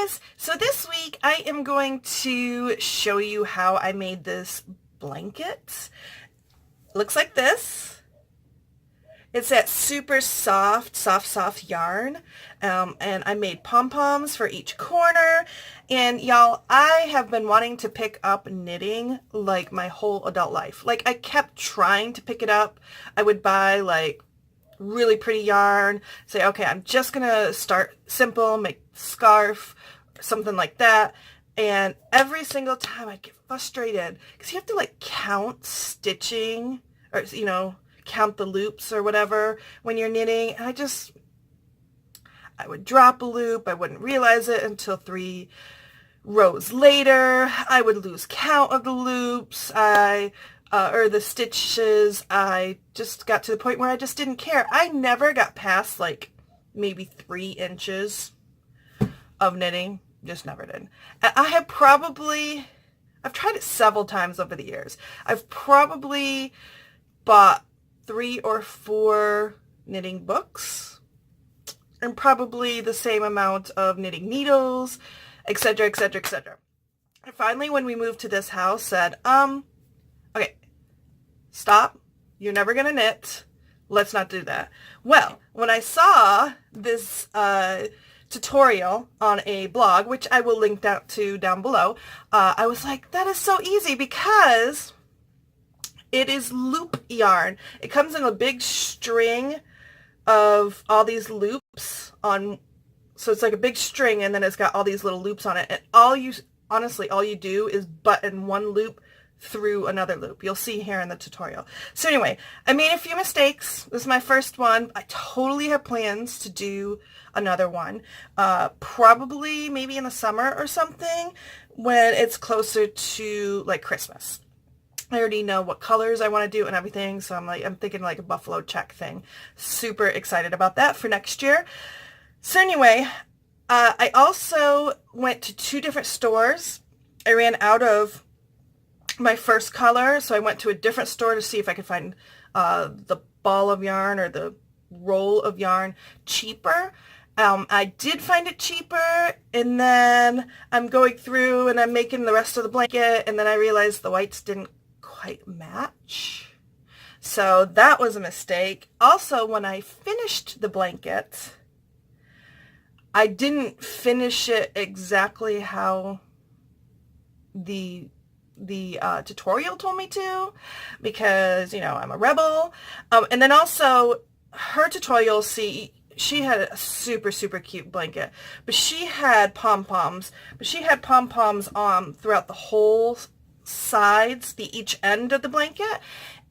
guys, so this week I am going to show you how I made this blanket. It looks like this. It's that super soft yarn, and I made pom-poms for each corner. And y'all, I have been wanting to pick up knitting like my whole adult life. Like, I kept trying to pick it up. I would buy like really pretty yarn, say, okay, I'm just gonna start simple, make scarf, something like that. And every single time I'd get frustrated because you have to like count stitching, or count the loops or whatever when you're knitting. And I would drop a loop. I wouldn't realize it until 3 rows later. I would lose count of the loops. Or the stitches. I just got to the point where I just didn't care. I never got past like maybe 3 inches of knitting. Just never did. I've tried it several times over the years. I've probably bought 3 or 4 knitting books and probably the same amount of knitting needles, etc., etc., etc. And finally, when we moved to this house, said, okay, stop. You're never going to knit. Let's not do that. Well, when I saw this tutorial on a blog, which I will link down below, I was like, that is so easy because it is loop yarn. It comes in a big string of all these loops on, so it's like a big string and then it's got all these little loops on it. And all you do is button one loop through another loop. You'll see here in the tutorial. So anyway, I made a few mistakes. This is my first one. I totally have plans to do another one. Probably maybe in the summer or something when it's closer to like Christmas. I already know what colors I want to do and everything, so I'm thinking like a buffalo check thing. Super excited about that for next year. So anyway, I also went to 2 different stores. I ran out of my first color, so I went to a different store to see if I could find the ball of yarn or the roll of yarn cheaper. I did find it cheaper, and then I'm going through and I'm making the rest of the blanket, and then I realized the whites didn't quite match. So that was a mistake. Also, when I finished the blanket, I didn't finish it exactly how the tutorial told me to, because I'm a rebel. And then also her tutorial, she had a super cute blanket, but she had pom-poms on throughout the whole sides, each end of the blanket.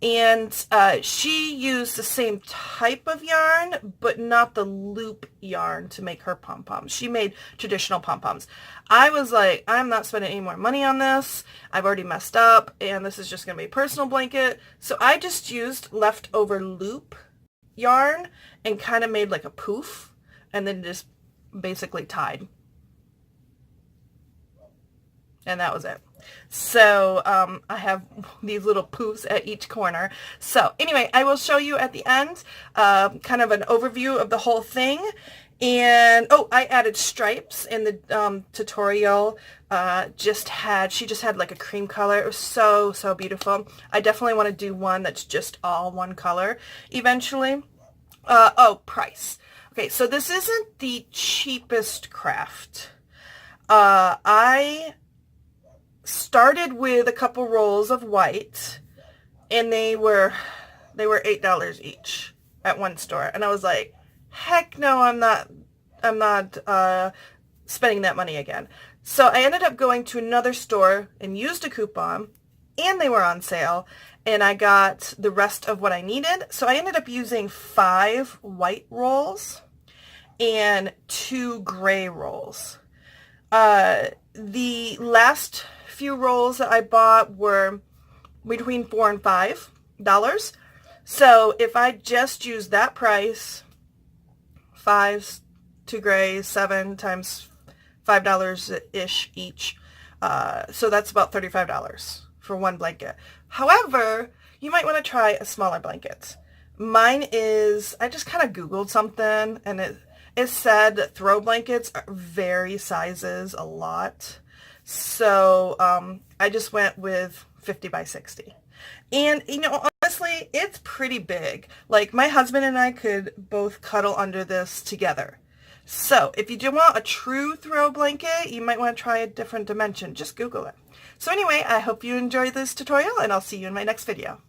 And she used the same type of yarn, but not the loop yarn to make her pom-poms. She made traditional pom-poms. I was like, I'm not spending any more money on this. I've already messed up, and this is just going to be a personal blanket. So I just used leftover loop yarn and kind of made like a poof, and then just basically tied. And that was it. So I have these little poofs at each corner. So anyway, I will show you at the end kind of an overview of the whole thing. And I added stripes in the tutorial. She just had like a cream color. It was so beautiful. I definitely want to do one that's just all one color eventually. Price. Okay, so this isn't the cheapest craft. I started with a couple rolls of white, and they were $8 each at one store, and I was like, heck no, I'm not spending that money again. So I ended up going to another store and used a coupon, and they were on sale, and I got the rest of what I needed. So I ended up using 5 white rolls and 2 gray rolls. The last few rolls that I bought were between $4 and $5. So if I just use that price, 5, 2 grays, 7 times $5-ish each, so that's about $35 for one blanket. However, you might want to try a smaller blanket. Mine is, I just kind of Googled something, and it said that throw blankets vary sizes a lot. So I just went with 50 by 60. And, you know, honestly, it's pretty big. Like, my husband and I could both cuddle under this together. So if you do want a true throw blanket, you might want to try a different dimension. Just Google it. So anyway, I hope you enjoyed this tutorial, and I'll see you in my next video.